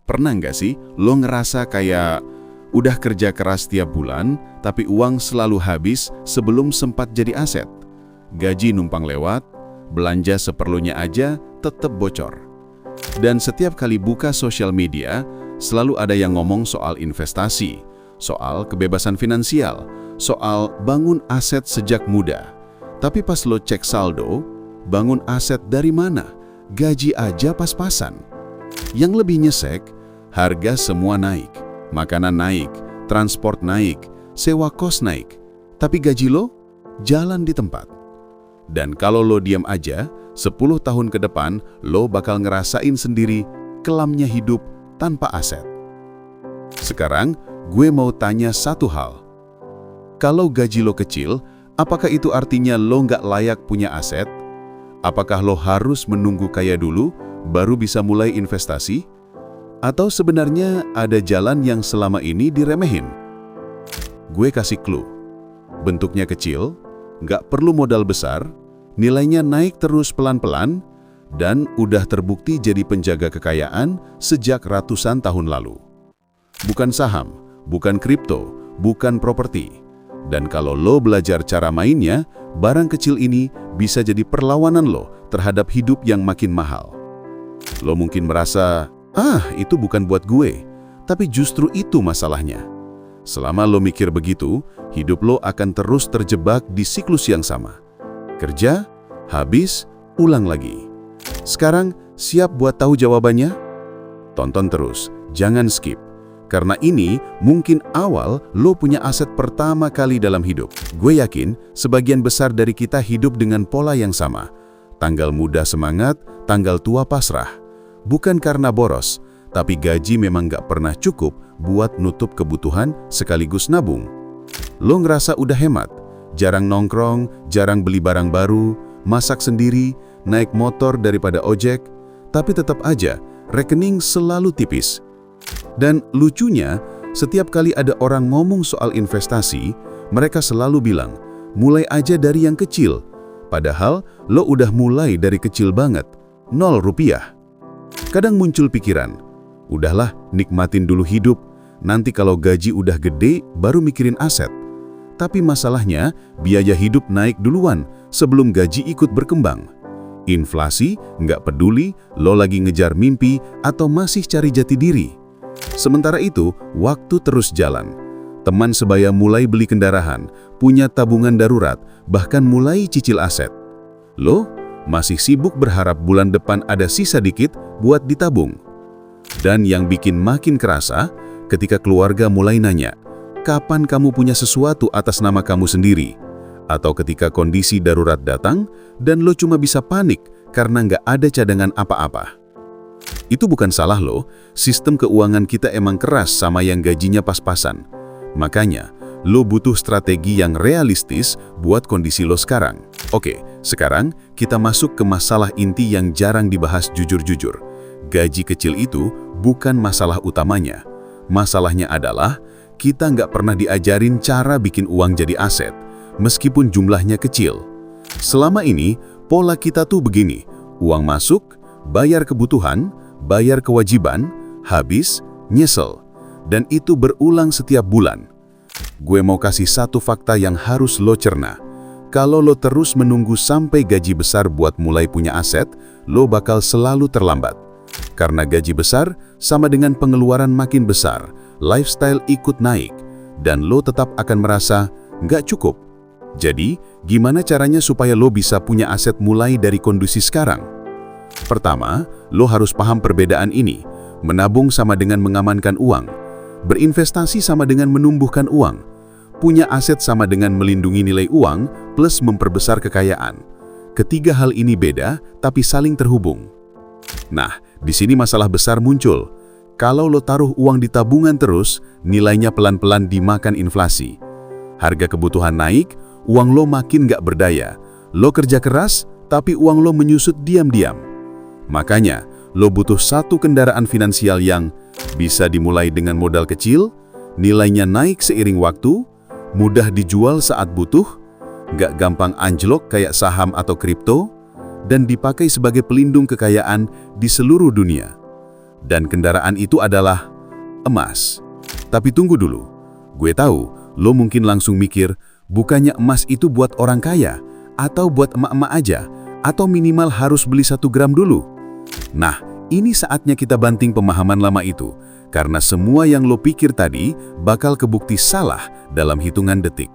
Pernah nggak sih lo ngerasa kayak udah kerja keras tiap bulan, tapi uang selalu habis sebelum sempat jadi aset? Gaji numpang lewat, belanja seperlunya aja tetap bocor. Dan setiap kali buka sosial media, selalu ada yang ngomong soal investasi, soal kebebasan finansial, soal bangun aset sejak muda. Tapi pas lo cek saldo, bangun aset dari mana? Gaji aja pas-pasan. Yang lebih nyesek, harga semua naik, makanan naik, transport naik, sewa kos naik. Tapi gaji lo jalan di tempat. Dan kalau lo diam aja, 10 tahun ke depan lo bakal ngerasain sendiri kelamnya hidup tanpa aset. Sekarang gue mau tanya satu hal. Kalau gaji lo kecil, apakah itu artinya lo nggak layak punya aset? Apakah lo harus menunggu kaya dulu baru bisa mulai investasi? Atau sebenarnya ada jalan yang selama ini diremehin? Gue kasih clue. Bentuknya kecil, nggak perlu modal besar, nilainya naik terus pelan-pelan, dan udah terbukti jadi penjaga kekayaan sejak ratusan tahun lalu. Bukan saham, bukan kripto, bukan properti. Dan kalau lo belajar cara mainnya, barang kecil ini bisa jadi perlawanan lo terhadap hidup yang makin mahal. Lo mungkin merasa, itu bukan buat gue. Tapi justru itu masalahnya. Selama lo mikir begitu, hidup lo akan terus terjebak di siklus yang sama. Kerja, habis, ulang lagi. Sekarang, siap buat tahu jawabannya? Tonton terus, jangan skip. Karena ini mungkin awal lo punya aset pertama kali dalam hidup. Gue yakin sebagian besar dari kita hidup dengan pola yang sama. Tanggal muda semangat, tanggal tua pasrah. Bukan karena boros, tapi gaji memang gak pernah cukup buat nutup kebutuhan sekaligus nabung. Lo ngerasa udah hemat, jarang nongkrong, jarang beli barang baru, masak sendiri, naik motor daripada ojek, tapi tetap aja rekening selalu tipis. Dan lucunya, setiap kali ada orang ngomong soal investasi, mereka selalu bilang, mulai aja dari yang kecil. Padahal lo udah mulai dari kecil banget, 0 rupiah. Kadang muncul pikiran, udahlah nikmatin dulu hidup, nanti kalau gaji udah gede baru mikirin aset. Tapi masalahnya, biaya hidup naik duluan sebelum gaji ikut berkembang. Inflasi nggak peduli lo lagi ngejar mimpi atau masih cari jati diri. Sementara itu, waktu terus jalan. Teman sebaya mulai beli kendaraan, punya tabungan darurat, bahkan mulai cicil aset. Lo masih sibuk berharap bulan depan ada sisa dikit buat ditabung. Dan yang bikin makin kerasa, ketika keluarga mulai nanya, kapan kamu punya sesuatu atas nama kamu sendiri? Atau ketika kondisi darurat datang, dan lo cuma bisa panik karena nggak ada cadangan apa-apa. Itu bukan salah lo, sistem keuangan kita emang keras sama yang gajinya pas-pasan. Makanya, lo butuh strategi yang realistis buat kondisi lo sekarang. Oke, sekarang kita masuk ke masalah inti yang jarang dibahas jujur-jujur. Gaji kecil itu bukan masalah utamanya. Masalahnya adalah, kita nggak pernah diajarin cara bikin uang jadi aset, meskipun jumlahnya kecil. Selama ini, pola kita tuh begini, uang masuk, bayar kebutuhan, bayar kewajiban, habis, nyesel. Dan itu berulang setiap bulan. Gue mau kasih satu fakta yang harus lo cerna. Kalau lo terus menunggu sampai gaji besar buat mulai punya aset, lo bakal selalu terlambat. Karena gaji besar sama dengan pengeluaran makin besar, lifestyle ikut naik, dan lo tetap akan merasa nggak cukup. Jadi, gimana caranya supaya lo bisa punya aset mulai dari kondisi sekarang? Pertama, lo harus paham perbedaan ini. Menabung sama dengan mengamankan uang. Berinvestasi sama dengan menumbuhkan uang. Punya aset sama dengan melindungi nilai uang plus memperbesar kekayaan. Ketiga hal ini beda, tapi saling terhubung. Nah, di sini masalah besar muncul. Kalau lo taruh uang di tabungan terus, nilainya pelan-pelan dimakan inflasi. Harga kebutuhan naik, uang lo makin gak berdaya. Lo kerja keras, tapi uang lo menyusut diam-diam. Makanya, lo butuh satu kendaraan finansial yang bisa dimulai dengan modal kecil, nilainya naik seiring waktu, mudah dijual saat butuh, nggak gampang anjlok kayak saham atau kripto, dan dipakai sebagai pelindung kekayaan di seluruh dunia. Dan kendaraan itu adalah emas. Tapi tunggu dulu. Gue tahu, lo mungkin langsung mikir, bukannya emas itu buat orang kaya, atau buat emak-emak aja, atau minimal harus beli 1 gram dulu. Nah, ini saatnya kita banting pemahaman lama itu, karena semua yang lo pikir tadi bakal kebukti salah dalam hitungan detik.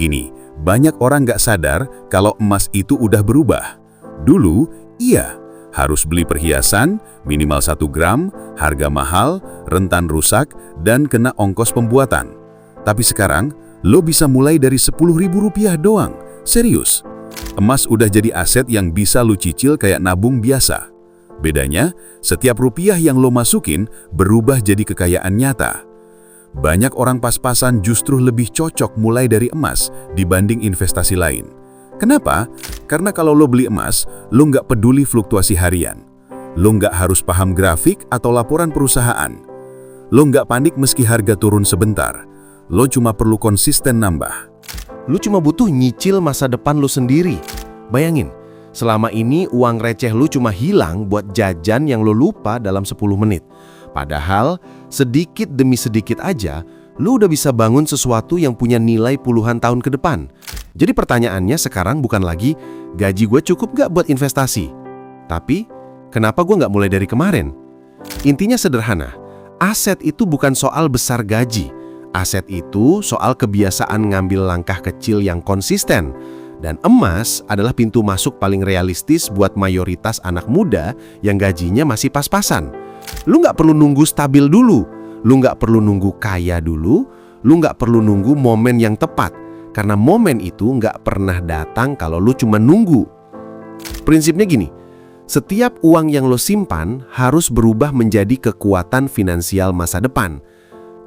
Gini, banyak orang nggak sadar kalau emas itu udah berubah. Dulu, iya, harus beli perhiasan, minimal 1 gram, harga mahal, rentan rusak, dan kena ongkos pembuatan. Tapi sekarang, lo bisa mulai dari Rp10.000 doang. Serius, emas udah jadi aset yang bisa lo cicil kayak nabung biasa. Bedanya, setiap rupiah yang lo masukin berubah jadi kekayaan nyata. Banyak orang pas-pasan justru lebih cocok mulai dari emas dibanding investasi lain. Kenapa? Karena kalau lo beli emas, lo nggak peduli fluktuasi harian. Lo nggak harus paham grafik atau laporan perusahaan. Lo nggak panik meski harga turun sebentar. Lo cuma perlu konsisten nambah. Lu cuma butuh nyicil masa depan lu sendiri. Bayangin, selama ini uang receh lu cuma hilang buat jajan yang lu lupa dalam 10 menit. Padahal, sedikit demi sedikit aja, lu udah bisa bangun sesuatu yang punya nilai puluhan tahun ke depan. Jadi pertanyaannya sekarang bukan lagi, gaji gue cukup gak buat investasi? Tapi, kenapa gue gak mulai dari kemarin? Intinya sederhana, aset itu bukan soal besar gaji. Aset itu soal kebiasaan ngambil langkah kecil yang konsisten. Dan emas adalah pintu masuk paling realistis buat mayoritas anak muda yang gajinya masih pas-pasan. Lu nggak perlu nunggu stabil dulu, lu nggak perlu nunggu kaya dulu, lu nggak perlu nunggu momen yang tepat. Karena momen itu nggak pernah datang kalau lu cuma nunggu. Prinsipnya gini, setiap uang yang lo simpan harus berubah menjadi kekuatan finansial masa depan.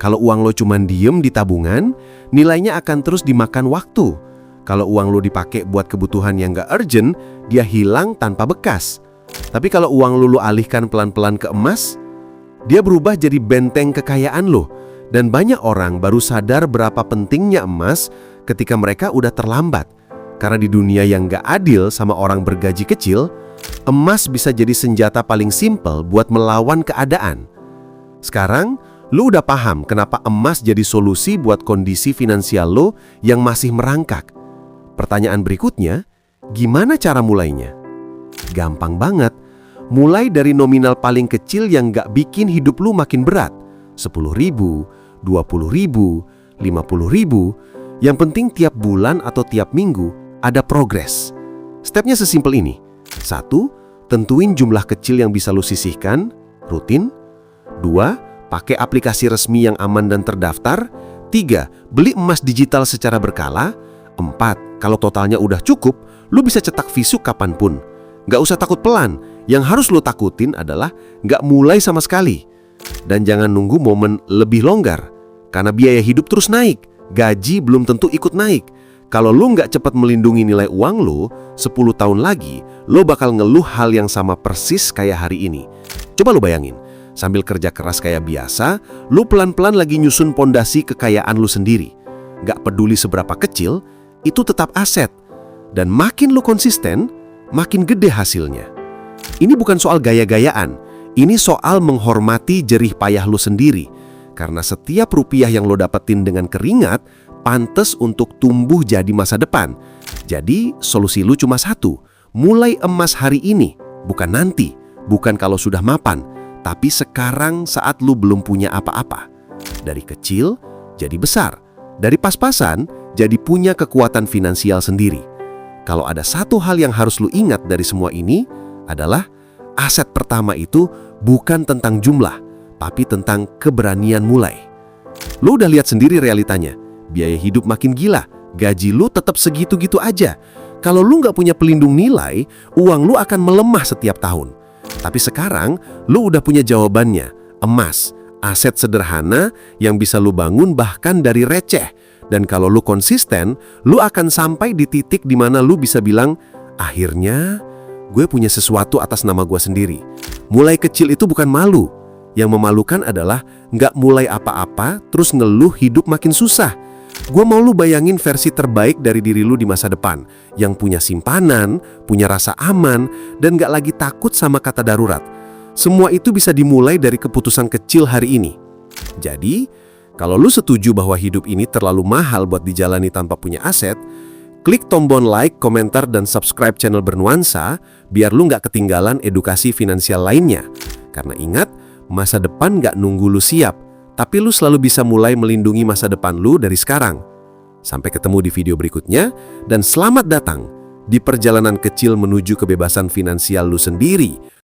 Kalau uang lo cuma diem di tabungan, nilainya akan terus dimakan waktu. Kalau uang lo dipakai buat kebutuhan yang gak urgent, dia hilang tanpa bekas. Tapi kalau uang lo alihkan pelan-pelan ke emas, dia berubah jadi benteng kekayaan lo. Dan banyak orang baru sadar berapa pentingnya emas ketika mereka udah terlambat. Karena di dunia yang gak adil sama orang bergaji kecil, emas bisa jadi senjata paling simpel buat melawan keadaan. Sekarang, lu udah paham kenapa emas jadi solusi buat kondisi finansial lo yang masih merangkak. Pertanyaan berikutnya, gimana cara mulainya? Gampang banget. Mulai dari nominal paling kecil yang gak bikin hidup lu makin berat. 10.000, 20.000, 50.000. Yang penting tiap bulan atau tiap minggu ada progres. Stepnya sesimpel ini. 1. Tentuin jumlah kecil yang bisa lu sisihkan, rutin. 2. Pakai aplikasi resmi yang aman dan terdaftar. 3. Beli emas digital secara berkala. 4. Kalau totalnya udah cukup, lu bisa cetak visum kapanpun. Nggak usah takut pelan. Yang harus lu takutin adalah nggak mulai sama sekali. Dan jangan nunggu momen lebih longgar. Karena biaya hidup terus naik. Gaji belum tentu ikut naik. Kalau lu nggak cepat melindungi nilai uang lu, 10 tahun lagi, lu bakal ngeluh hal yang sama persis kayak hari ini. Coba lu bayangin. Sambil kerja keras kayak biasa, lu pelan-pelan lagi nyusun pondasi kekayaan lu sendiri. Gak peduli seberapa kecil, itu tetap aset. Dan makin lu konsisten, makin gede hasilnya. Ini bukan soal gaya-gayaan, ini soal menghormati jerih payah lu sendiri. Karena setiap rupiah yang lu dapetin dengan keringat, pantes untuk tumbuh jadi masa depan. Jadi, solusi lu cuma satu, mulai emas hari ini, bukan nanti, bukan kalau sudah mapan. Tapi sekarang saat lu belum punya apa-apa. Dari kecil jadi besar. Dari pas-pasan jadi punya kekuatan finansial sendiri. Kalau ada satu hal yang harus lu ingat dari semua ini adalah aset pertama itu bukan tentang jumlah, tapi tentang keberanian mulai. Lu udah lihat sendiri realitanya. Biaya hidup makin gila, gaji lu tetap segitu-gitu aja. Kalau lu nggak punya pelindung nilai, uang lu akan melemah setiap tahun. Tapi sekarang, lu udah punya jawabannya, emas, aset sederhana yang bisa lu bangun bahkan dari receh. Dan kalau lu konsisten, lu akan sampai di titik di mana lu bisa bilang, akhirnya gue punya sesuatu atas nama gue sendiri. Mulai kecil itu bukan malu. Yang memalukan adalah nggak mulai apa-apa terus ngeluh hidup makin susah. Gue mau lu bayangin versi terbaik dari diri lu di masa depan, yang punya simpanan, punya rasa aman, dan gak lagi takut sama kata darurat. Semua itu bisa dimulai dari keputusan kecil hari ini. Jadi, kalau lu setuju bahwa hidup ini terlalu mahal buat dijalani tanpa punya aset, klik tombol like, komentar, dan subscribe channel Bernuansa biar lu nggak ketinggalan edukasi finansial lainnya. Karena ingat, masa depan nggak nunggu lu siap, tapi lu selalu bisa mulai melindungi masa depan lu dari sekarang. Sampai ketemu di video berikutnya, dan selamat datang di perjalanan kecil menuju kebebasan finansial lu sendiri.